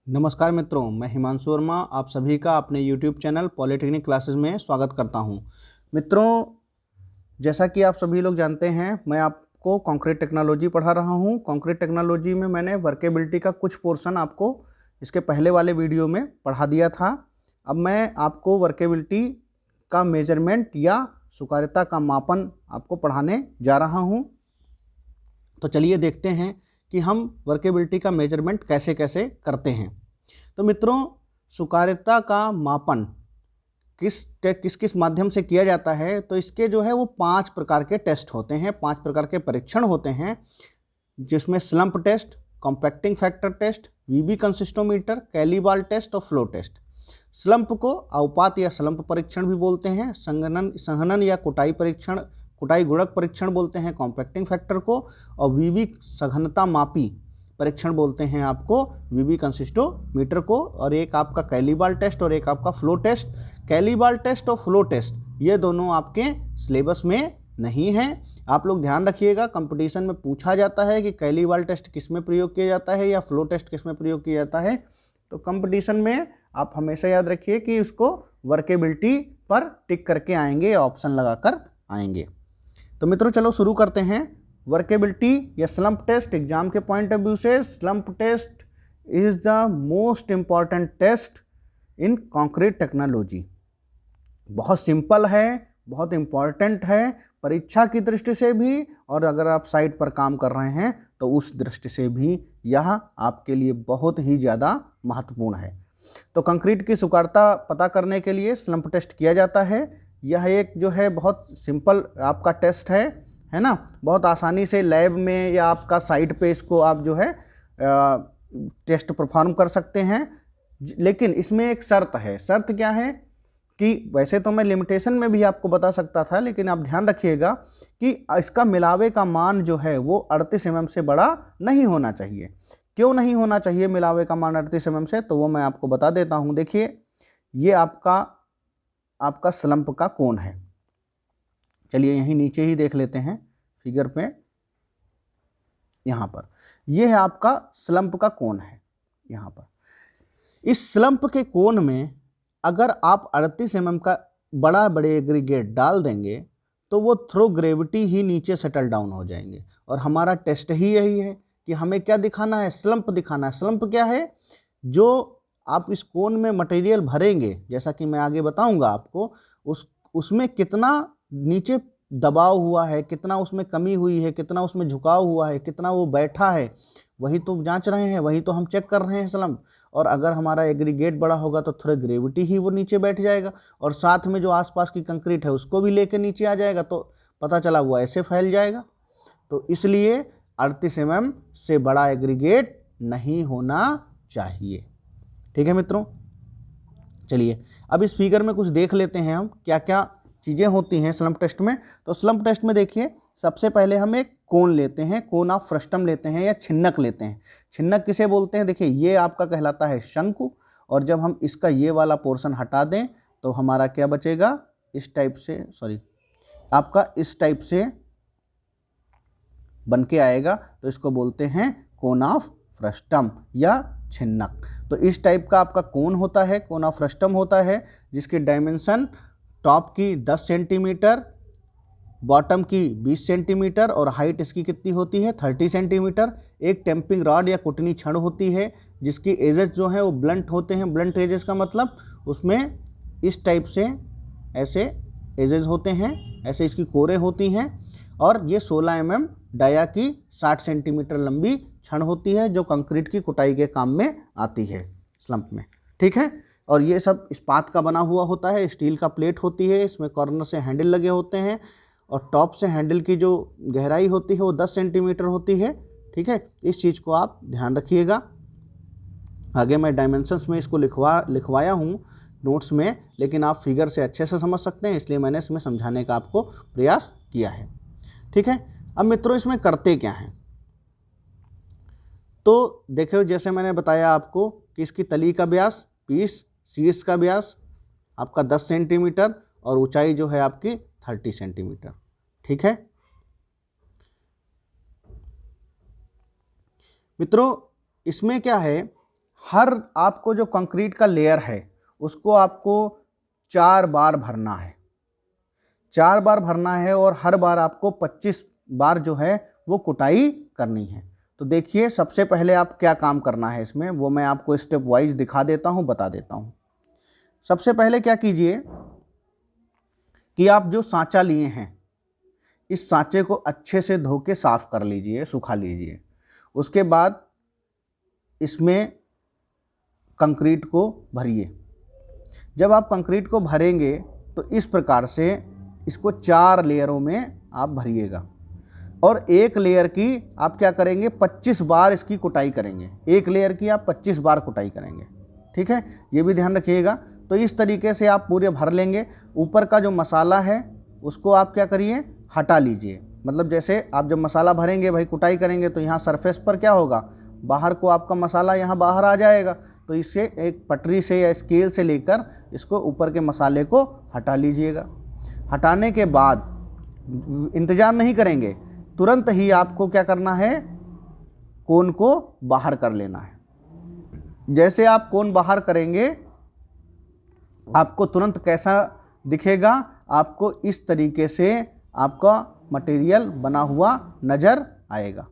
नमस्कार मित्रों, मैं हिमांशु वर्मा आप सभी का अपने YouTube चैनल पॉलिटेक्निक क्लासेस में स्वागत करता हूं। मित्रों, जैसा कि आप सभी लोग जानते हैं, मैं आपको कंक्रीट टेक्नोलॉजी पढ़ा रहा हूं। कंक्रीट टेक्नोलॉजी में मैंने वर्केबिलिटी का कुछ पोर्शन आपको इसके पहले वाले वीडियो में पढ़ा दिया था। अब मैं आपको वर्केबिलिटी का मेजरमेंट या सुकार्यता का मापन आपको पढ़ाने जा रहा हूँ। तो चलिए देखते हैं कि हम वर्केबिलिटी का मेजरमेंट कैसे कैसे करते हैं। तो मित्रों, सुकार्यता का मापन किस किस माध्यम से किया जाता है, तो इसके जो है वो 5 प्रकार के टेस्ट होते हैं, 5 प्रकार के परीक्षण होते हैं, जिसमें slump test, compacting factor test, VB consistometer, Kelly ball test और फ्लो टेस्ट। स्लंप को अवपात या स्लंप परीक्षण भी बोलते हैं, संघनन या कुटाई परीक्षण, कुटाई गुणक परीक्षण बोलते हैं कॉम्पैक्टिंग फैक्टर को, और वीबी सघनता मापी परीक्षण बोलते हैं आपको वीबी कंसिस्टोमीटर को, और एक आपका कैलीबाल टेस्ट और एक आपका फ्लो टेस्ट। कैलीबाल टेस्ट और फ्लो टेस्ट ये दोनों आपके सिलेबस में नहीं है। आप लोग ध्यान रखिएगा, कंपटीशन में पूछा जाता है कि कैलीबाल टेस्ट किस में प्रयोग किया जाता है या फ्लो टेस्ट किस में प्रयोग किया जाता है। तो कंपटीशन में आप हमेशा याद रखिए कि उसको वर्केबिलिटी पर टिक करके आएंगे या ऑप्शन लगाकर आएंगे। तो मित्रों चलो शुरू करते हैं। वर्केबिलिटी या स्लंप टेस्ट एग्जाम के पॉइंट ऑफ व्यू से, slump test is the most important test in concrete technology. बहुत सिंपल है, बहुत इम्पॉर्टेंट है परीक्षा की दृष्टि से भी, और अगर आप साइट पर काम कर रहे हैं तो उस दृष्टि से भी यह आपके लिए बहुत ही ज़्यादा महत्वपूर्ण है। तो कंक्रीट की सुकार्यता पता करने के लिए स्लंप टेस्ट किया जाता है। यह एक जो है बहुत सिंपल आपका टेस्ट है ना, बहुत आसानी से लैब में या आपका साइट पे इसको आप जो है टेस्ट परफॉर्म कर सकते हैं। लेकिन इसमें एक शर्त है। शर्त क्या है कि वैसे तो मैं लिमिटेशन में भी आपको बता सकता था, लेकिन आप ध्यान रखिएगा कि इसका मिलावे का मान जो है वो 38 mm से बड़ा नहीं होना चाहिए। क्यों नहीं होना चाहिए मिलावे का मान 38 mm से, तो वो मैं आपको बता देता हूँ। देखिए, ये आपका स्लंप का कोण है। चलिए यहीं नीचे ही देख लेते हैं फिगर पे, यहाँ पर ये है आपका स्लंप का कोण है। यहाँ पर इस स्लंप के कोण में अगर आप 38 mm का बड़े एग्रीगेट डाल देंगे तो वो थ्रो ग्रेविटी ही नीचे सेटल डाउन हो जाएंगे। और हमारा टेस्ट ही यही है कि हमें क्या दिखाना है, स्लंप दिखाना है। स्लंप क्या है? जो आप इस कोण में मटेरियल भरेंगे, जैसा कि मैं आगे बताऊंगा आपको, उसमें कितना नीचे दबाव हुआ है, कितना उसमें कमी हुई है, कितना उसमें झुकाव हुआ है, कितना वो बैठा है, वही तो जांच रहे हैं, वही तो हम चेक कर रहे हैं स्लंप। और अगर हमारा एग्रीगेट बड़ा होगा तो थोड़ा ग्रेविटी ही वो नीचे बैठ जाएगा, और साथ में जो आसपास की कंक्रीट है उसको भी लेके नीचे आ जाएगा, तो पता चला वो ऐसे फैल जाएगा। तो इसलिए 38 mm से बड़ा एग्रीगेट नहीं होना चाहिए। ठीक है मित्रों, चलिए अब इस फिगर में कुछ देख लेते हैं हम क्या क्या चीज़ें होती हैं स्लंप टेस्ट में। तो स्लंप टेस्ट में देखिए, सबसे पहले हम एक कोण लेते हैं, कोन ऑफ फ्रस्टम लेते हैं या छिन्नक लेते हैं। छिन्नक किसे बोलते हैं? देखिए, ये आपका कहलाता है शंकु, और जब हम इसका ये वाला पोर्शन हटा दें तो हमारा क्या बचेगा? इस टाइप से, आपका इस टाइप से बन के आएगा, तो इसको बोलते हैं कोन ऑफ फ्रस्टम या छिन्नक। तो इस टाइप का आपका कोन होता है, कोन ऑफ फ्रस्टम होता है, जिसकी डायमेंशन टॉप की 10 सेंटीमीटर, बॉटम की 20 सेंटीमीटर, और हाइट इसकी कितनी होती है? 30 सेंटीमीटर। एक टेम्पिंग रॉड या कुटनी छड़ होती है, जिसकी एजेस जो है वो ब्लंट होते हैं। ब्लंट एजेस का मतलब उसमें इस टाइप से ऐसे एजेस होते हैं, ऐसे इसकी कोरें होती हैं। और ये 16 mm डाया की 60 सेंटीमीटर लंबी छड़ होती है, जो कंक्रीट की कुटाई के काम में आती है स्लंप में। ठीक है, और ये सब इस्पात का बना हुआ होता है, स्टील का प्लेट होती है, इसमें कॉर्नर से हैंडल लगे होते हैं, और टॉप से हैंडल की जो गहराई होती है वो 10 सेंटीमीटर होती है। ठीक है, इस चीज़ को आप ध्यान रखिएगा। आगे मैं डायमेंशंस में इसको लिखवाया हूँ नोट्स में, लेकिन आप फिगर से अच्छे से समझ सकते हैं, इसलिए मैंने इसमें समझाने का आपको प्रयास किया है। ठीक है, अब मित्रों इसमें करते क्या हैं? तो देखो, जैसे मैंने बताया आपको कि इसकी तली का व्यास 20, शीर्ष का व्यास आपका 10 सेंटीमीटर, और ऊंचाई जो है आपकी 30 सेंटीमीटर। ठीक है मित्रों, इसमें क्या है, हर आपको जो कंक्रीट का लेयर है उसको आपको 4 बार भरना है, 4 बार भरना है और हर बार आपको 25 बार जो है वो कुटाई करनी है। तो देखिए सबसे पहले आप क्या काम करना है इसमें, वो मैं आपको स्टेप वाइज दिखा देता हूँ, बता देता हूँ। सबसे पहले क्या कीजिए कि आप जो सांचा लिए हैं इस सांचे को अच्छे से धो के साफ कर लीजिए, सुखा लीजिए। उसके बाद इसमें कंक्रीट को भरिए। जब आप कंक्रीट को भरेंगे तो इस प्रकार से इसको 4 लेयरों में आप भरिएगा और एक लेयर की आप क्या करेंगे 25 बार इसकी कुटाई करेंगे। एक लेयर की आप 25 बार कुटाई करेंगे, ठीक है, ये भी ध्यान रखिएगा। तो इस तरीके से आप पूरे भर लेंगे। ऊपर का जो मसाला है उसको आप क्या करिए हटा लीजिए। मतलब जैसे आप जब मसाला भरेंगे भाई कुटाई करेंगे तो यहाँ सरफेस पर क्या होगा, बाहर को आपका मसाला यहाँ बाहर आ जाएगा। तो इससे एक पटरी से या स्केल से लेकर इसको ऊपर के मसाले को हटा लीजिएगा। हटाने के बाद इंतज़ार नहीं करेंगे, तुरंत ही आपको क्या करना है, कोन को बाहर कर लेना है। जैसे आप कोन बाहर करेंगे आपको तुरंत कैसा दिखेगा, आपको इस तरीके से आपका मटेरियल बना हुआ नज़र आएगा,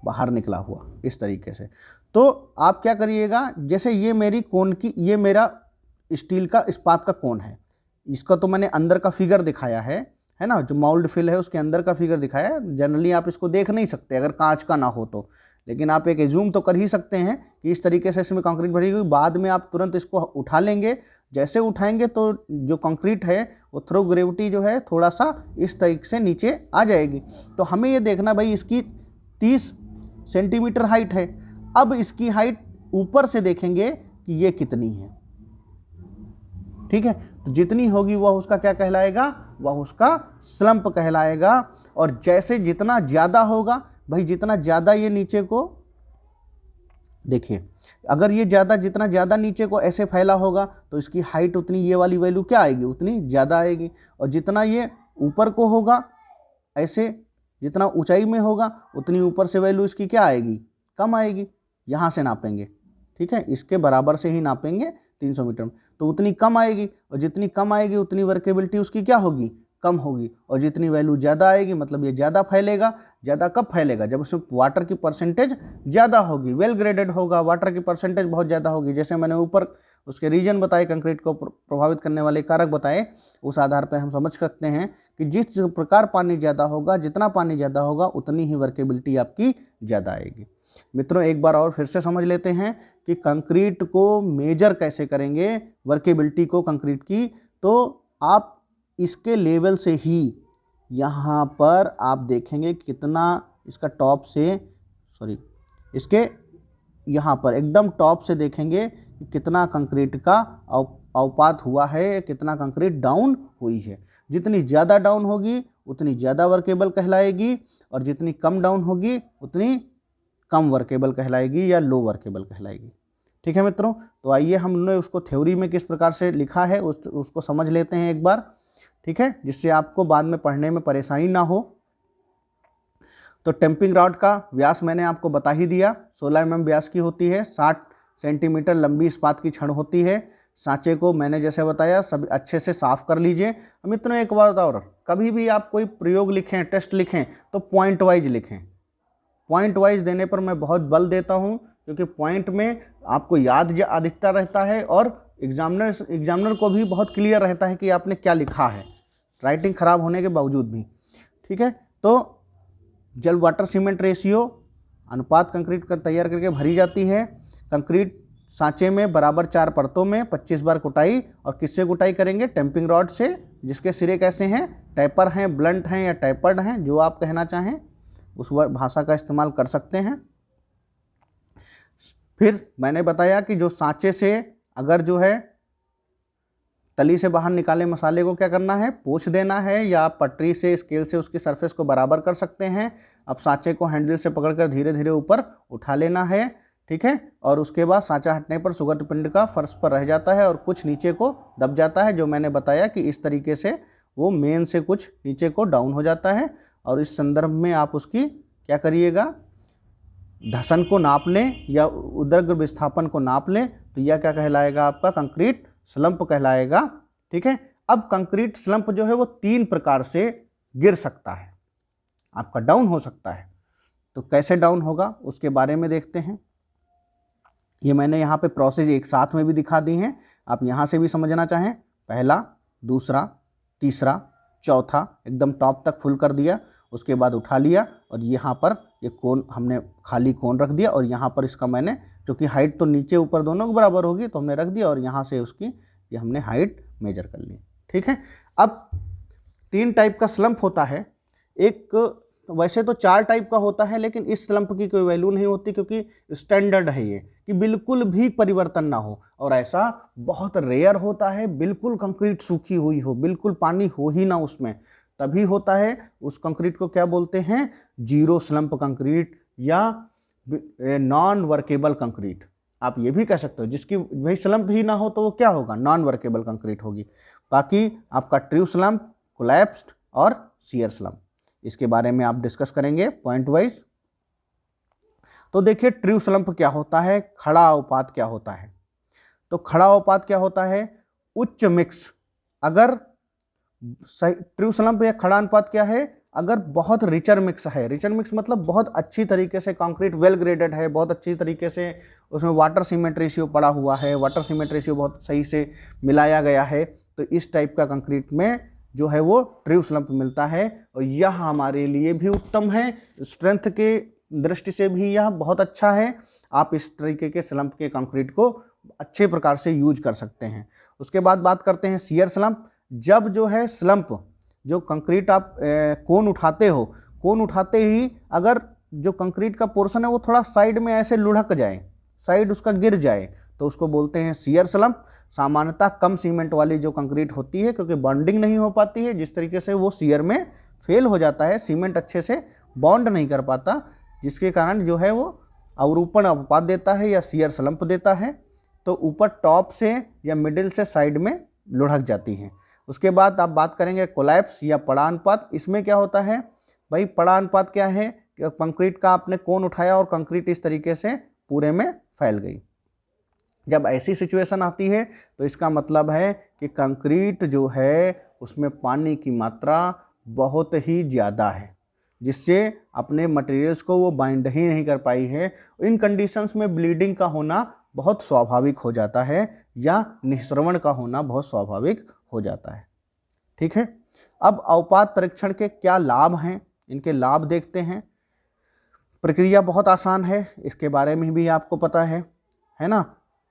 बाहर निकला हुआ इस तरीके से। तो आप क्या करिएगा, जैसे ये मेरी कोन की, ये मेरा स्टील का इस्पात का कोन है, इसका तो मैंने अंदर का फिगर दिखाया है ना, जो माउल्ड फिल है उसके अंदर का फिगर दिखाया है। जनरली आप इसको देख नहीं सकते अगर कांच का ना हो तो, लेकिन आप एक एज्यूम तो कर ही सकते हैं कि इस तरीके से इसमें कंक्रीट भरी हुई। बाद में आप तुरंत इसको उठा लेंगे। जैसे उठाएंगे तो जो कंक्रीट है वो थ्रू ग्रेविटी जो है थोड़ा सा इस तरीके से नीचे आ जाएगी। तो हमें ये देखना भाई इसकी 30 सेंटीमीटर हाइट है। अब इसकी हाइट ऊपर से देखेंगे कि ये कितनी है, ठीक है। तो जितनी होगी वह उसका क्या कहलाएगा, वह उसका स्लंप कहलाएगा। और जैसे जितना ज़्यादा होगा भाई, जितना ज़्यादा ये नीचे को देखिए, अगर ये जितना ज़्यादा नीचे को ऐसे फैला होगा तो इसकी हाइट उतनी, ये वाली वैल्यू क्या आएगी, उतनी ज़्यादा आएगी। और जितना ये ऊपर को होगा ऐसे, जितना ऊंचाई में होगा उतनी ऊपर से वैल्यू इसकी क्या आएगी, कम आएगी। यहाँ से नापेंगे, ठीक है, इसके बराबर से ही नापेंगे 300 मीटर में, तो उतनी कम आएगी। और जितनी कम आएगी उतनी वर्केबिलिटी उसकी क्या होगी, कम होगी। और जितनी वैल्यू ज़्यादा आएगी मतलब ये ज़्यादा फैलेगा। ज़्यादा कब फैलेगा, जब उसमें वाटर की परसेंटेज ज़्यादा होगी, वेल ग्रेडेड होगा, वाटर की परसेंटेज बहुत ज़्यादा होगी। जैसे मैंने ऊपर उसके रीजन बताए, कंक्रीट को प्रभावित करने वाले कारक बताए, उस आधार पर हम समझ सकते हैं कि जिस प्रकार पानी ज़्यादा होगा, जितना पानी ज़्यादा होगा उतनी ही वर्केबिलिटी आपकी ज़्यादा आएगी। मित्रों एक बार और फिर से समझ लेते हैं कि कंक्रीट को मेजर कैसे करेंगे, वर्केबिलिटी को कंक्रीट की। तो आप इसके लेवल से ही यहाँ पर आप देखेंगे कितना इसका टॉप से, इसके यहाँ पर एकदम टॉप से देखेंगे कि कितना कंक्रीट का अवपात हुआ है, कितना कंक्रीट डाउन हुई है। जितनी ज़्यादा डाउन होगी उतनी ज़्यादा वर्केबल कहलाएगी, और जितनी कम डाउन होगी उतनी कम वर्केबल कहलाएगी या लो वर्केबल कहलाएगी। ठीक है मित्रों, तो आइए हमने उसको थ्योरी में किस प्रकार से लिखा है उसको समझ लेते हैं एक बार, ठीक है, जिससे आपको बाद में पढ़ने में परेशानी ना हो। तो टेम्पिंग रॉड का व्यास मैंने आपको बता ही दिया, 16 mm व्यास की होती है, 60 सेंटीमीटर लंबी इस्पात की छड़ होती है। सांचे को मैंने जैसे बताया सब अच्छे से साफ कर लीजिए। मित्रों एक बात और, कभी भी आप कोई प्रयोग लिखें, टेस्ट लिखें तो पॉइंट वाइज लिखें। पॉइंट वाइज देने पर मैं बहुत बल देता हूं, क्योंकि पॉइंट में आपको याद अधिकता रहता है और एग्जामिनर को भी बहुत क्लियर रहता है कि आपने क्या लिखा है, राइटिंग खराब होने के बावजूद भी। ठीक है, तो जल वाटर सीमेंट रेशियो अनुपात कंक्रीट का तैयार करके भरी जाती है। कंक्रीट सांचे में बराबर 4 परतों में 25 बार कुटाई, और किससे कुटाई करेंगे, टेम्पिंग रॉड से, जिसके सिरे कैसे हैं, टैपर हैं, ब्लंट हैं या टैपर्ड हैं, जो आप कहना चाहें उस भाषा का इस्तेमाल कर सकते हैं। फिर मैंने बताया कि जो सांचे से अगर जो है तली से बाहर निकाले मसाले को क्या करना है, पोंछ देना है, या आप पटरी से स्केल से उसकी सरफेस को बराबर कर सकते हैं। अब सांचे को हैंडल से पकड़कर धीरे धीरे ऊपर उठा लेना है, ठीक है, और उसके बाद सांचा हटने पर सुगंध पिंड का फर्श पर रह जाता है और कुछ नीचे को दब जाता है, जो मैंने बताया कि इस तरीके से वो मेन से कुछ नीचे को डाउन हो जाता है। और इस संदर्भ में आप उसकी क्या करिएगा, धसन को नाप लें या उदग्र विस्थापन को नाप लें तो यह क्या कहलाएगा, आपका कंक्रीट स्लंप कहलाएगा। ठीक है, अब कंक्रीट स्लंप जो है वो 3 प्रकार से गिर सकता है, आपका डाउन हो सकता है। तो कैसे डाउन होगा उसके बारे में देखते हैं। ये मैंने यहाँ पे प्रोसेस एक साथ में भी दिखा दी हैं, आप यहाँ से भी समझना चाहें, पहला, दूसरा, तीसरा, चौथा, एकदम टॉप तक फुल कर दिया, उसके बाद उठा लिया और यहाँ पर ये कोन हमने खाली कोन रख दिया और यहाँ पर इसका मैंने, क्योंकि हाइट तो नीचे ऊपर दोनों के बराबर होगी तो हमने रख दिया और यहाँ से उसकी ये हमने हाइट मेजर कर ली। ठीक है, अब 3 टाइप का स्लंप होता है। एक वैसे तो 4 टाइप का होता है, लेकिन इस स्लंप की कोई वैल्यू नहीं होती क्योंकि स्टैंडर्ड है ये कि बिल्कुल भी परिवर्तन ना हो, और ऐसा बहुत रेयर होता है बिल्कुल कंक्रीट सूखी हुई हो, बिल्कुल पानी हो ही ना उसमें, तभी होता है। उस कंक्रीट को क्या बोलते हैं, जीरो स्लंप कंक्रीट या नॉन वर्केबल कंक्रीट। आप ये भी कह सकते हो, जिसकी भाई स्लंप ही ना हो तो वो क्या होगा, नॉन वर्केबल कंक्रीट होगी। बाकी आपका ट्रू स्लंप, कोलैप्स्ड और शियर स्लंप, इसके बारे में आप डिस्कस करेंगे पॉइंट वाइज। तो देखिए ट्रू स्लंप क्या होता है, खड़ा अनुपात क्या होता है। तो खड़ा अनुपात क्या होता है, उच्च मिक्स, अगर ट्रू स्लंप या खड़ा अनुपात क्या है, अगर बहुत रिचर मिक्स है, रिचर मिक्स मतलब बहुत अच्छी तरीके से कंक्रीट वेल ग्रेडेड है, बहुत अच्छी तरीके से उसमें वाटर सीमेंट रेशियो पड़ा हुआ है, वाटर सीमेंट रेशियो बहुत सही से मिलाया गया है, तो इस टाइप का कंक्रीट में जो है वो ट्रू स्लंप मिलता है। और यह हमारे लिए भी उत्तम है, स्ट्रेंथ के दृष्टि से भी यह बहुत अच्छा है। आप इस तरीके के स्लंप के कंक्रीट को अच्छे प्रकार से यूज कर सकते हैं। उसके बाद बात करते हैं शियर स्लंप। जब जो है स्लंप, जो कंक्रीट आप कोन उठाते हो, कोन उठाते ही अगर जो कंक्रीट का पोर्शन है वो थोड़ा साइड में ऐसे लुढ़क जाए, साइड उसका गिर जाए, तो उसको बोलते हैं शियर स्लंप। सामान्यतः कम सीमेंट वाली जो कंक्रीट होती है, क्योंकि बॉन्डिंग नहीं हो पाती है, जिस तरीके से वो शियर में फेल हो जाता है, सीमेंट अच्छे से बॉन्ड नहीं कर पाता, जिसके कारण जो है वो अवरूपण अनुपात देता है या शियर स्लंप देता है, तो ऊपर टॉप से या मिडिल से साइड में लुढ़क जाती है। उसके बाद आप बात करेंगे कोलैप्स या पड़ा अनुपात। इसमें क्या होता है भाई, पड़ा अनुपात क्या है कि कंक्रीट का आपने कोन उठाया और कंक्रीट इस तरीके से पूरे में फैल गई। जब ऐसी सिचुएशन आती है तो इसका मतलब है कि कंक्रीट जो है उसमें पानी की मात्रा बहुत ही ज़्यादा है, जिससे अपने मटेरियल्स को वो बाइंड ही नहीं कर पाई है। इन कंडीशंस में ब्लीडिंग का होना बहुत स्वाभाविक हो जाता है या निःस्रवण का होना बहुत स्वाभाविक हो जाता है। ठीक है, अब अनुपात परीक्षण के क्या लाभ हैं, इनके लाभ देखते हैं। प्रक्रिया बहुत आसान है, इसके बारे में भी आपको पता है ना,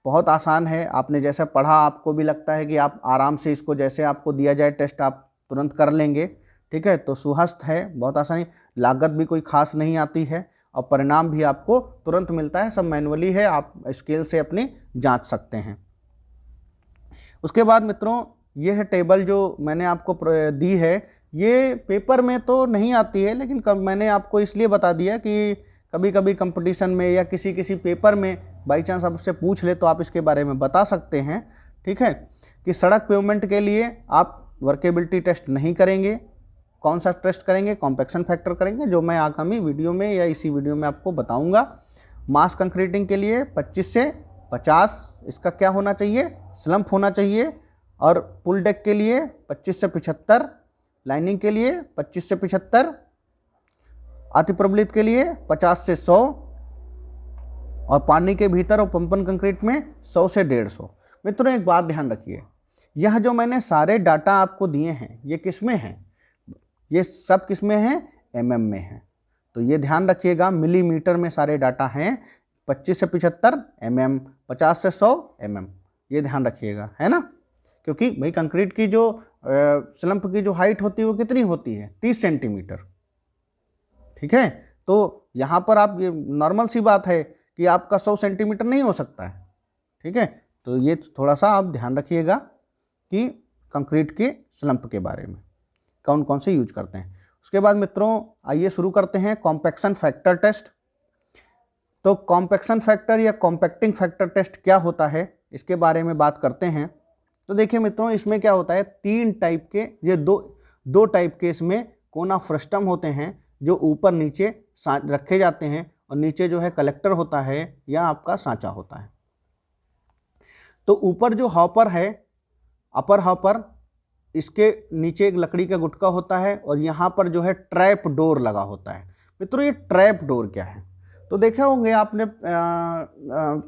बहुत आसान है। आपने जैसे पढ़ा, आपको भी लगता है कि आप आराम से इसको, जैसे आपको दिया जाए टेस्ट आप तुरंत कर लेंगे। ठीक है, तो सुहस्त है, बहुत आसानी, लागत भी कोई खास नहीं आती है और परिणाम भी आपको तुरंत मिलता है, सब मैनुअली है, आप स्केल से अपनी जांच सकते हैं। उसके बाद मित्रों, ये है टेबल जो मैंने आपको दी है, ये पेपर में तो नहीं आती है, लेकिन मैंने आपको इसलिए बता दिया कि कभी कभी कंपटीशन में या किसी पेपर में बाई चांस आपसे पूछ ले तो आप इसके बारे में बता सकते हैं। ठीक है, कि सड़क पेवमेंट के लिए आप वर्केबिलिटी टेस्ट नहीं करेंगे, कौन सा टेस्ट करेंगे, कॉम्पैक्शन फैक्टर करेंगे, जो मैं आगामी वीडियो में या इसी वीडियो में आपको बताऊंगा। मास कंक्रीटिंग के लिए 25 से 50 इसका क्या होना चाहिए, स्लंप होना चाहिए, और पुल डेक के लिए 25 से 75, लाइनिंग के लिए 25 से 75, अति प्रबलित के लिए 50 से 100, और पानी के भीतर और पंपन कंक्रीट में 100 से 150। मित्रों एक बात ध्यान रखिए, यह जो मैंने सारे डाटा आपको दिए हैं ये किस में हैं, ये सब किस में हैं, एमएम में हैं। तो ये ध्यान रखिएगा, मिलीमीटर में सारे डाटा हैं, 25 से 75 एमएम, 50 से 100 एमएम, ये ध्यान रखिएगा, है ना। क्योंकि भाई कंक्रीट की जो स्लंप की जो हाइट होती है वो कितनी होती है, 30 सेंटीमीटर। ठीक है, तो यहाँ पर आप, ये नॉर्मल सी बात है कि आपका 100 सेंटीमीटर नहीं हो सकता है। ठीक है, तो ये थोड़ा सा आप ध्यान रखिएगा कि कंक्रीट के स्लंप के बारे में कौन कौन से यूज करते हैं। उसके बाद मित्रों आइए शुरू करते हैं कॉम्पैक्शन फैक्टर टेस्ट। तो कॉम्पैक्शन फैक्टर या कॉम्पैक्टिंग फैक्टर टेस्ट क्या होता है, इसके बारे में बात करते हैं। तो देखिए मित्रों, इसमें क्या होता है, 3 टाइप के, ये दो टाइप के इसमें कोना फ्रस्टम होते हैं जो ऊपर नीचे रखे जाते हैं, और नीचे जो है कलेक्टर होता है या आपका सांचा होता है। तो ऊपर जो हॉपर है, अपर हॉपर, इसके नीचे एक लकड़ी का गुटका होता है और यहाँ पर जो है ट्रैप डोर लगा होता है। मित्रों ये ट्रैप डोर क्या है? तो देखे होंगे आपने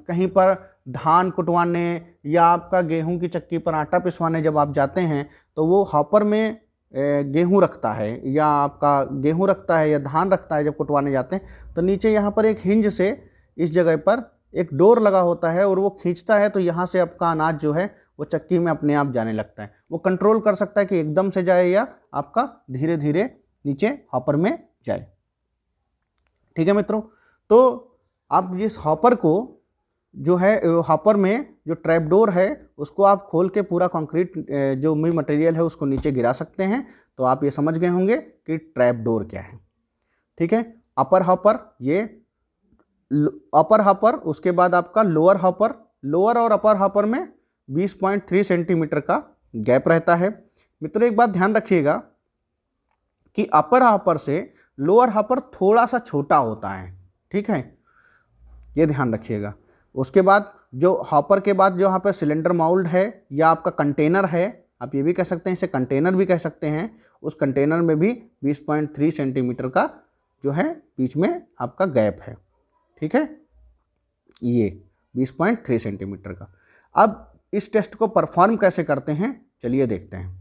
कहीं पर धान कुटवाने या आपका गेहूं की चक्की पर आटा पिसवाने जब आप जाते हैं तो वो हॉपर में गेहूं रखता है या आपका गेहूं रखता है या धान रखता है। जब कुटवाने जाते हैं तो नीचे यहाँ पर एक हिंज से इस जगह पर एक डोर लगा होता है और वो खींचता है तो यहाँ से आपका अनाज जो है वो चक्की में अपने आप जाने लगता है। वो कंट्रोल कर सकता है कि एकदम से जाए या आपका धीरे धीरे नीचे हॉपर में जाए। ठीक है मित्रों, तो आप इस हॉपर को जो है हॉपर में जो ट्रैप डोर है उसको आप खोल के पूरा कंक्रीट जो भी मटेरियल है उसको नीचे गिरा सकते हैं। तो आप ये समझ गए होंगे कि ट्रैप डोर क्या है। ठीक है, अपर हॉपर, ये अपर हॉपर, उसके बाद आपका लोअर हॉपर। लोअर और अपर हॉपर में 20.3 सेंटीमीटर का गैप रहता है। मित्रों एक बात ध्यान रखिएगा कि अपर हॉपर से लोअर हॉपर थोड़ा सा छोटा होता है। ठीक है, ये ध्यान रखिएगा। उसके बाद जो हॉपर के बाद जो यहाँ पर सिलेंडर माउल्ड है या आपका कंटेनर है, आप ये भी कह सकते हैं, इसे कंटेनर भी कह सकते हैं, उस कंटेनर में भी 20.3 सेंटीमीटर का जो है बीच में आपका गैप है। ठीक है, ये 20.3 सेंटीमीटर का। अब इस टेस्ट को परफॉर्म कैसे करते हैं चलिए देखते हैं।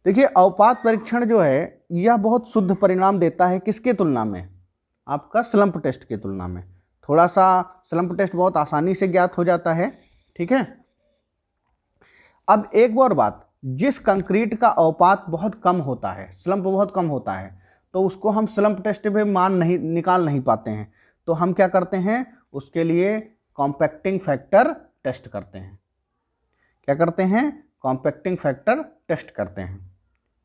देखिए अवपात परीक्षण जो है यह बहुत शुद्ध परिणाम देता है। किसके तुलना में? आपका स्लंप टेस्ट की तुलना में। थोड़ा सा स्लंप टेस्ट बहुत आसानी से ज्ञात हो जाता है। ठीक है, अब एक और बात, जिस कंक्रीट का अवपात बहुत कम होता है, स्लंप बहुत कम होता है, तो उसको हम स्लंप टेस्ट में मान निकाल नहीं पाते हैं। तो हम क्या करते हैं, उसके लिए कॉम्पैक्टिंग फैक्टर टेस्ट करते हैं। क्या करते हैं? कॉम्पैक्टिंग फैक्टर टेस्ट करते हैं।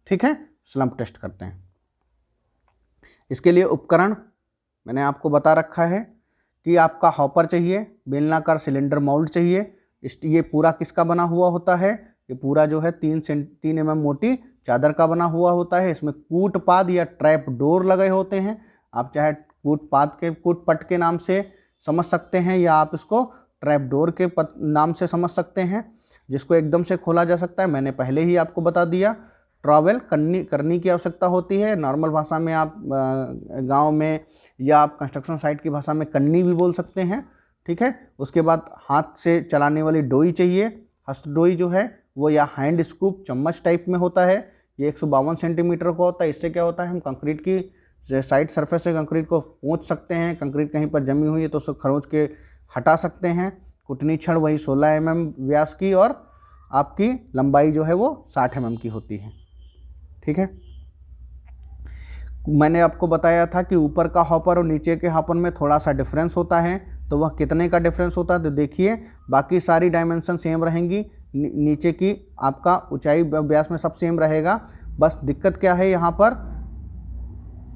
ठीक है, स्लंप टेस्ट करते हैं। इसके लिए उपकरण मैंने आपको बता रखा है कि आपका हॉपर चाहिए, बेलनाकार सिलेंडर माउल्ड चाहिए। ये पूरा किसका बना हुआ होता है? ये पूरा जो है 3 mm मोटी चादर का बना हुआ होता है। इसमें कूटपाद या ट्रैप डोर लगे होते हैं। आप चाहे कूटपट के नाम से समझ सकते हैं या आप इसको ट्रैप डोर के नाम से समझ सकते हैं, जिसको एकदम से खोला जा सकता है। मैंने पहले ही आपको बता दिया। ट्रॉवेल करनी की आवश्यकता होती है। नॉर्मल भाषा में आप गांव में या आप कंस्ट्रक्शन साइट की भाषा में कन्नी भी बोल सकते हैं। ठीक है, उसके बाद हाथ से चलाने वाली डोई चाहिए। हस्त डोई जो है वो या हैंड स्कूप चम्मच टाइप में होता है। ये 152 सेंटीमीटर का होता है। इससे क्या होता है, हम कंक्रीट की साइड सरफेस से कंक्रीट को पोंछ सकते हैं। कंक्रीट कहीं पर जमी हुई है तो उसको खरोंच के हटा सकते हैं। कुटनी छड़ वही 16 mm व्यास की और आपकी लंबाई जो है वो 60 mm की होती है। ठीक है, मैंने आपको बताया था कि ऊपर का हॉपर और नीचे के हॉपर में थोड़ा सा डिफरेंस होता है। तो वह कितने का डिफरेंस होता है? तो देखिए बाकी सारी डायमेंशन सेम रहेंगी। नीचे की आपका ऊंचाई व्यास में सब सेम रहेगा। बस दिक्कत क्या है, यहाँ पर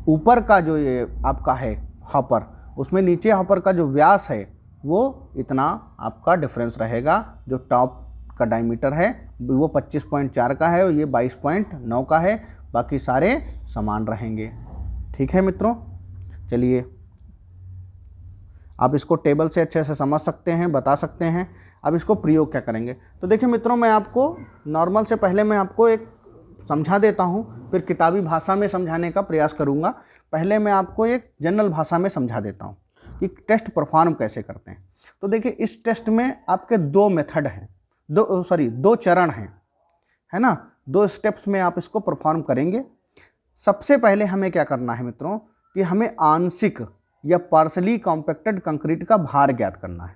ऊपर का जो ये आपका है हॉपर, उसमें नीचे हॉपर का जो व्यास है वो इतना आपका डिफरेंस रहेगा। जो टॉप का डायमीटर है वो 25.4 का है और ये 22.9 का है। बाकी सारे समान रहेंगे। ठीक है मित्रों, चलिए आप इसको टेबल से अच्छे से समझ सकते हैं, बता सकते हैं। अब इसको प्रयोग क्या करेंगे? तो देखिए मित्रों, मैं आपको नॉर्मल से पहले मैं आपको एक समझा देता हूँ, फिर किताबी भाषा में समझाने का प्रयास करूँगा। पहले मैं आपको एक जनरल भाषा में समझा देता हूँ कि टेस्ट परफॉर्म कैसे करते हैं। तो देखिए इस टेस्ट में आपके 2 मेथड हैं, 2 चरण हैं, है ना। 2 स्टेप्स में आप इसको परफॉर्म करेंगे। सबसे पहले हमें क्या करना है मित्रों कि हमें आंशिक या पार्शली कॉम्पैक्टेड कंक्रीट का भार ज्ञात करना है।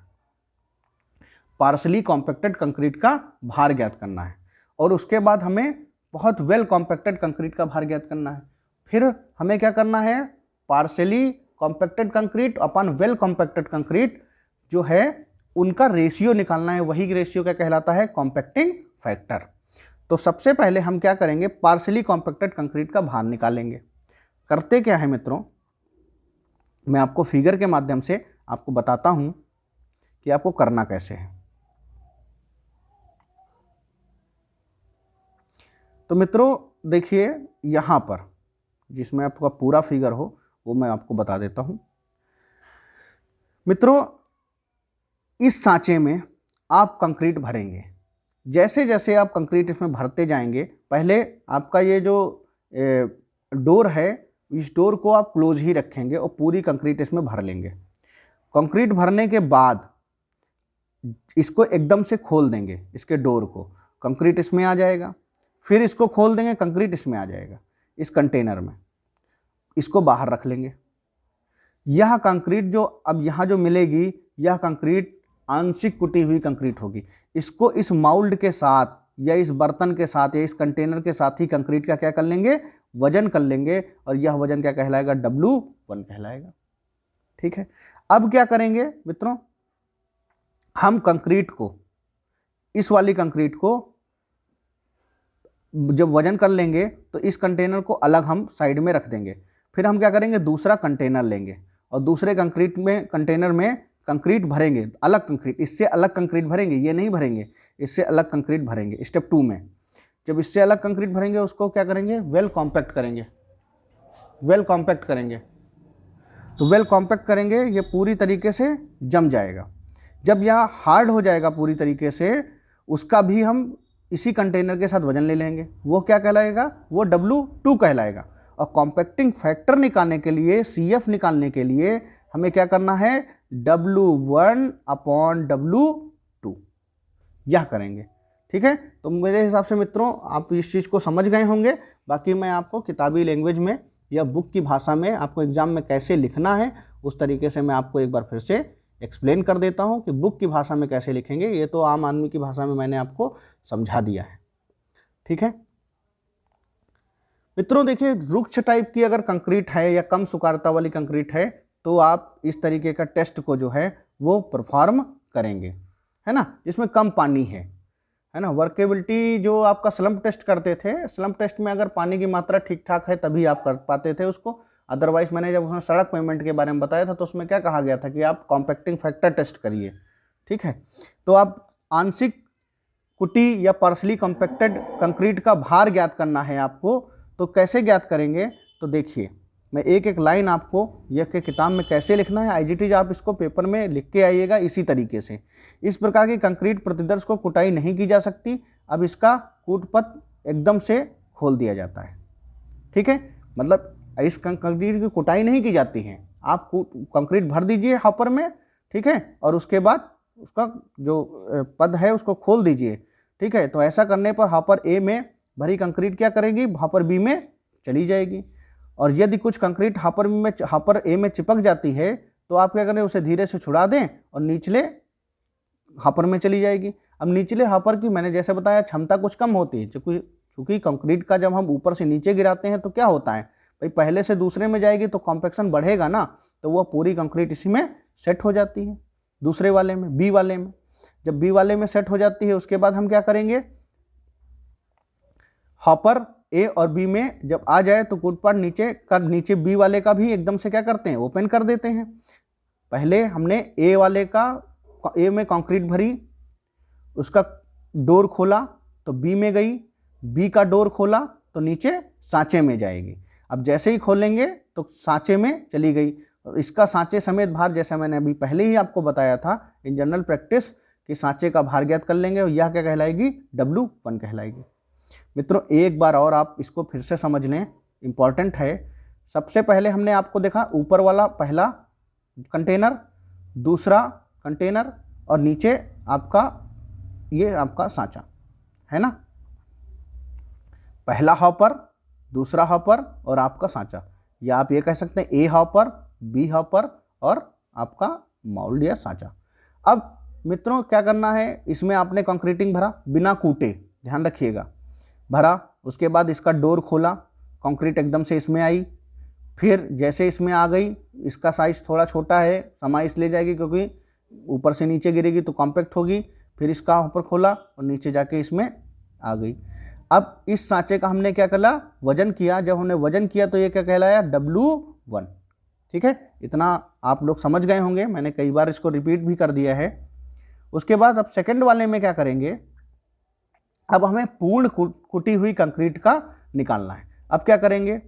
पार्शली कॉम्पैक्टेड कंक्रीट का भार ज्ञात करना है और उसके बाद हमें बहुत वेल कॉम्पैक्टेड कंक्रीट का भार ज्ञात करना है। फिर हमें क्या करना है, partially compacted concrete upon well compacted concrete जो है उनका रेशियो निकालना है। वही रेशियो क्या कहलाता है? Compacting factor. तो सबसे पहले हम क्या करेंगे, पार्शली कॉम्पैक्टेड कंक्रीट का भार निकालेंगे। करते क्या है मित्रों, मैं आपको फिगर के माध्यम से आपको बताता हूं कि आपको करना कैसे है। तो मित्रों देखिए, यहां पर जिसमें आपका पूरा फिगर हो वो मैं आपको बता देता हूँ। मित्रों, इस सांचे में आप कंक्रीट भरेंगे। जैसे जैसे आप कंक्रीट इसमें भरते जाएंगे, पहले आपका ये जो डोर है, इस डोर को आप क्लोज ही रखेंगे और पूरी कंक्रीट इसमें भर लेंगे। कंक्रीट भरने के बाद इसको एकदम से खोल देंगे, इसके डोर को, कंक्रीट इसमें आ जाएगा। फिर इसको खोल देंगे, कंक्रीट इसमें आ जाएगा, इस कंटेनर में। इसको बाहर रख लेंगे। यह कंक्रीट जो अब यहाँ जो मिलेगी, यह कंक्रीट आंशिक कुटी हुई कंक्रीट होगी। इसको इस माउल्ड के साथ या इस बर्तन के साथ या इस कंटेनर के साथ ही कंक्रीट का क्या कर लेंगे, वजन कर लेंगे, और यह वजन क्या कहलाएगा, W1 कहलाएगा। ठीक है। अब क्या करेंगे मित्रों, हम कंक्रीट को, इस वाली कंक्रीट को जब वजन कर लेंगे तो इस कंटेनर को अलग हम साइड में रख देंगे। फिर हम क्या करेंगे, दूसरा कंटेनर लेंगे और दूसरे कंटेनर में कंक्रीट भरेंगे, अलग कंक्रीट, इससे अलग कंक्रीट भरेंगे, ये नहीं भरेंगे, इससे अलग कंक्रीट भरेंगे स्टेप 2 में। जब इससे अलग कंक्रीट भरेंगे उसको क्या करेंगे, वेल कॉम्पैक्ट करेंगे। वेल कॉम्पैक्ट करेंगे तो वेल कॉम्पैक्ट करेंगे, ये पूरी तरीके से जम जाएगा। जब यह हार्ड हो जाएगा पूरी तरीके से, उसका भी हम इसी कंटेनर के साथ वजन ले लेंगे। वो क्या कहलाएगा, वो W2 कहलाएगा। और कॉम्पैक्टिंग फैक्टर निकालने के लिए, CF निकालने के लिए हमें क्या करना है, W1/W2 यह करेंगे। ठीक है। तो मेरे हिसाब से मित्रों आप इस चीज़ को समझ गए होंगे। बाकी मैं आपको किताबी लैंग्वेज में या बुक की भाषा में आपको एग्जाम में कैसे लिखना है, उस तरीके से मैं आपको एक बार फिर से एक्सप्लेन कर देता हूं कि बुक की भाषा में कैसे लिखेंगे। ये तो आम आदमी की भाषा में मैंने आपको समझा दिया है। ठीक है मित्रों, देखिए रुक्ष टाइप की अगर कंक्रीट है या कम सुकारता वाली कंक्रीट है तो आप इस तरीके का टेस्ट को जो है वो परफॉर्म करेंगे, है ना, जिसमें कम पानी है ना। वर्केबिलिटी जो आपका स्लम्प टेस्ट करते थे, स्लम्प टेस्ट में अगर पानी की मात्रा ठीक ठाक है तभी आप कर पाते थे उसको। अदरवाइज मैंने जब उसमें सड़क पेमेंट के बारे में बताया था तो उसमें क्या कहा गया था कि आप कॉम्पैक्टिंग फैक्टर टेस्ट करिए। ठीक है। तो आप आंशिक कुटी या पार्शली कॉम्पैक्टेड कंक्रीट का भार ज्ञात करना है आपको, तो कैसे ज्ञात करेंगे, तो देखिए मैं एक एक लाइन आपको यह के किताब में कैसे लिखना है, IGT आप इसको पेपर में लिख के आइएगा इसी तरीके से। इस प्रकार की कंक्रीट प्रतिदर्श को कुटाई नहीं की जा सकती। अब इसका कूटपथ एकदम से खोल दिया जाता है। ठीक है, मतलब इस कंक्रीट की कुटाई नहीं की जाती है। आप कंक्रीट भर दीजिए हॉपर में, ठीक है, और उसके बाद उसका जो पद है उसको खोल दीजिए। ठीक है, तो ऐसा करने पर हॉपर ए में भरी कंक्रीट क्या करेगी, हॉपर बी में चली जाएगी। और यदि कुछ कंक्रीट हॉपर ए में चिपक जाती है तो आप क्या करें, उसे धीरे से छुड़ा दें और निचले हॉपर में चली जाएगी। अब निचले हॉपर की मैंने जैसे बताया क्षमता कुछ कम होती है, चूँकि कंक्रीट का जब हम ऊपर से नीचे गिराते हैं तो क्या होता है भाई, पहले से दूसरे में जाएगी तो कॉम्पैक्शन बढ़ेगा ना, तो वह पूरी कंक्रीट इसी में सेट हो जाती है, दूसरे वाले में, बी वाले में। जब बी वाले में सेट हो जाती है उसके बाद हम क्या करेंगे, हॉपर ए और बी में जब आ जाए तो कूटपाट नीचे बी वाले का भी एकदम से क्या करते हैं, ओपन कर देते हैं। पहले हमने ए वाले का, ए में कंक्रीट भरी, उसका डोर खोला तो बी में गई, बी का डोर खोला तो नीचे सांचे में जाएगी। अब जैसे ही खोलेंगे तो सांचे में चली गई, और इसका सांचे समेत भार जैसा मैंने अभी पहले ही आपको बताया था इन जनरल प्रैक्टिस कि सांचे का भार ज्ञात कर लेंगे और यह क्या कहलाएगी, W1 कहलाएगी। मित्रों एक बार और आप इसको फिर से समझ लें, इंपॉर्टेंट है। सबसे पहले हमने आपको देखा ऊपर वाला पहला कंटेनर, दूसरा कंटेनर और नीचे आपका ये आपका सांचा है ना, पहला हॉपर, दूसरा हॉपर और आपका सांचा, या आप ये कह सकते हैं ए हॉपर, बी हॉपर और आपका माउल्ड या सांचा। अब मित्रों क्या करना है, इसमें आपने कंक्रीटिंग भरा बिना कूटे, ध्यान रखिएगा, भरा, उसके बाद इसका डोर खोला, कंक्रीट एकदम से इसमें आई, फिर जैसे इसमें आ गई, इसका साइज़ थोड़ा छोटा है, समय इसलिए जाएगी क्योंकि ऊपर से नीचे गिरेगी तो कॉम्पैक्ट होगी। फिर इसका ऊपर खोला और नीचे जाके इसमें आ गई। अब इस सांचे का हमने क्या करा, वजन किया। जब हमने वजन किया तो ये क्या कहलाया, W1। ठीक है, इतना आप लोग समझ गए होंगे, मैंने कई बार इसको रिपीट भी कर दिया है। उसके बाद अब सेकंड वाले में क्या करेंगे, अब हमें पूर्ण कुटी हुई कंक्रीट का निकालना है। अब क्या करेंगे,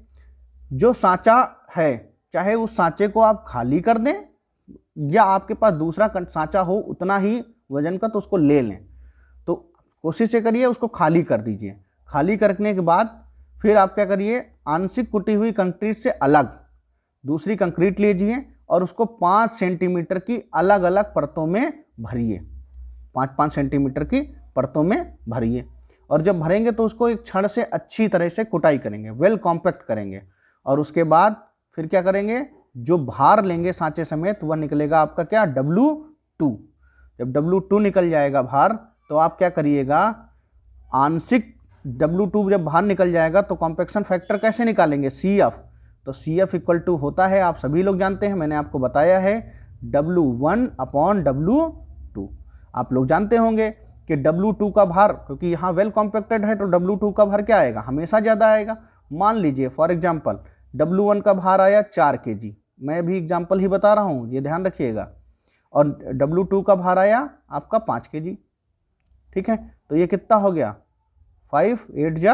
जो सांचा है चाहे उस सांचे को आप खाली कर दें या आपके पास दूसरा सांचा हो उतना ही वजन का तो उसको ले लें। तो कोशिश ये करिए उसको खाली कर दीजिए। खाली करने के बाद फिर आप क्या करिए, आंशिक कुटी हुई कंक्रीट से अलग दूसरी कंक्रीट लीजिए और उसको 5 सेंटीमीटर की अलग अलग परतों में भरिए। 5-5 सेंटीमीटर की परतों में भरिए और जब भरेंगे तो उसको एक छड़ से अच्छी तरह से कुटाई करेंगे, वेल कॉम्पैक्ट करेंगे। और उसके बाद फिर क्या करेंगे, जो भार लेंगे सांचे समेत वह निकलेगा आपका क्या, W2। जब W2 निकल जाएगा भार तो आप क्या करिएगा, आंशिक W2 जब बाहर निकल जाएगा तो कॉम्पैक्शन फैक्टर कैसे निकालेंगे, CF। तो CF इक्वल टू होता है, आप सभी लोग जानते हैं, मैंने आपको बताया है, W1/W2। आप लोग जानते होंगे कि W2 का भार, क्योंकि यहाँ वेल कॉम्पैक्टेड है तो W2 का भार क्या आएगा, हमेशा ज़्यादा आएगा। मान लीजिए फॉर एग्जाम्पल W1 का भार आया 4 kg, मैं भी एग्जाम्पल ही बता रहा हूँ, ये ध्यान रखिएगा, और W2 का भार आया आपका 5 kg। ठीक है, तो ये कितना हो गया, 5 8 जा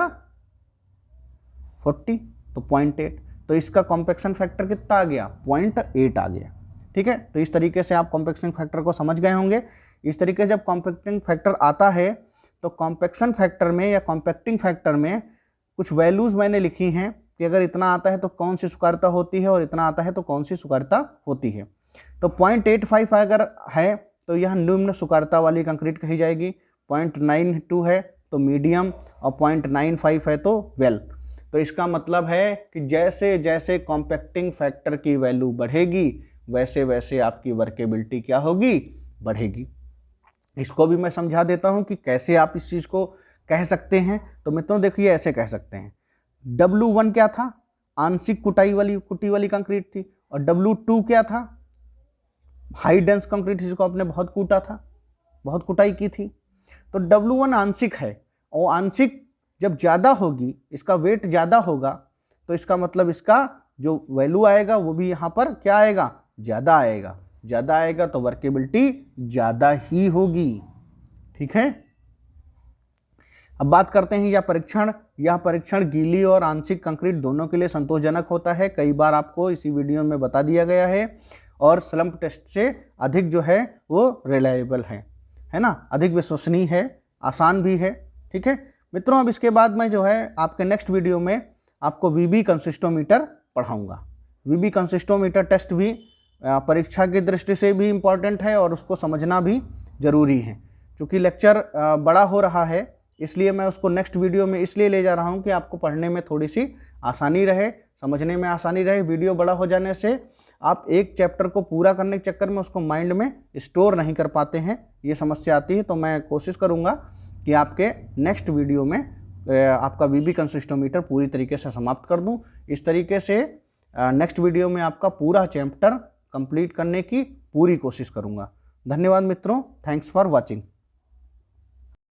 40, तो 0.8। तो इसका कॉम्पैक्शन फैक्टर कितना आ गया, 0.8 आ गया। ठीक है, तो इस तरीके से आप कॉम्पैक्शन फैक्टर को समझ गए होंगे। इस तरीके से जब कॉम्पैक्टिंग फैक्टर आता है तो कॉम्पैक्शन फैक्टर में या कॉम्पैक्टिंग फैक्टर में कुछ वैल्यूज़ मैंने लिखी हैं कि अगर इतना आता है तो कौन सी सुकारता होती है और इतना आता है तो कौन सी सुकारता होती है। तो 0.85 अगर है तो यह निम्न सुकारता वाली कंक्रीट कही जाएगी, 0.92 है तो मीडियम और 0.95 है तो वेल। तो इसका मतलब है कि जैसे जैसे कॉम्पैक्टिंग फैक्टर की वैल्यू बढ़ेगी वैसे वैसे आपकी वर्केबिलिटी क्या होगी, बढ़ेगी। इसको भी मैं समझा देता हूं कि कैसे आप इस चीज़ को कह सकते हैं। तो मित्रों देखिए, ऐसे कह सकते हैं, W1 क्या था, आंशिक कुटी वाली कंक्रीट थी, और W2 क्या था, हाई डेंस कंक्रीट जिसको आपने बहुत कूटा था, बहुत कुटाई की थी। तो W1 आंशिक है, और आंशिक जब ज़्यादा होगी, इसका वेट ज़्यादा होगा, तो इसका मतलब इसका जो वैल्यू आएगा वो भी यहाँ पर क्या आएगा, ज़्यादा आएगा। ज़्यादा आएगा तो वर्केबिलिटी ज़्यादा ही होगी। ठीक है, अब बात करते हैं यह परीक्षण गीली और आंशिक कंक्रीट दोनों के लिए संतोषजनक होता है। कई बार आपको इसी वीडियो में बता दिया गया है, और स्लम्प टेस्ट से अधिक जो है वो रिलायबल है ना, अधिक विश्वसनीय है, आसान भी है। ठीक है मित्रों, अब इसके बाद मैं जो है आपके नेक्स्ट वीडियो में आपको VB कंसिस्टोमीटर पढ़ाऊँगा। VB कंसिस्टोमीटर टेस्ट भी परीक्षा की दृष्टि से भी इम्पॉर्टेंट है और उसको समझना भी ज़रूरी है। क्योंकि लेक्चर बड़ा हो रहा है इसलिए मैं उसको नेक्स्ट वीडियो में इसलिए ले जा रहा हूँ कि आपको पढ़ने में थोड़ी सी आसानी रहे, समझने में आसानी रहे। वीडियो बड़ा हो जाने से आप एक चैप्टर को पूरा करने के चक्कर में उसको माइंड में स्टोर नहीं कर पाते हैं, ये समस्या आती है। तो मैं कोशिश करूँगा कि आपके नेक्स्ट वीडियो में आपका VB कंसिस्टोमीटर पूरी तरीके से समाप्त कर दूँ। इस तरीके से नेक्स्ट वीडियो में आपका पूरा चैप्टर कंप्लीट करने की पूरी कोशिश करूँगा। धन्यवाद मित्रों, थैंक्स फॉर वॉचिंग।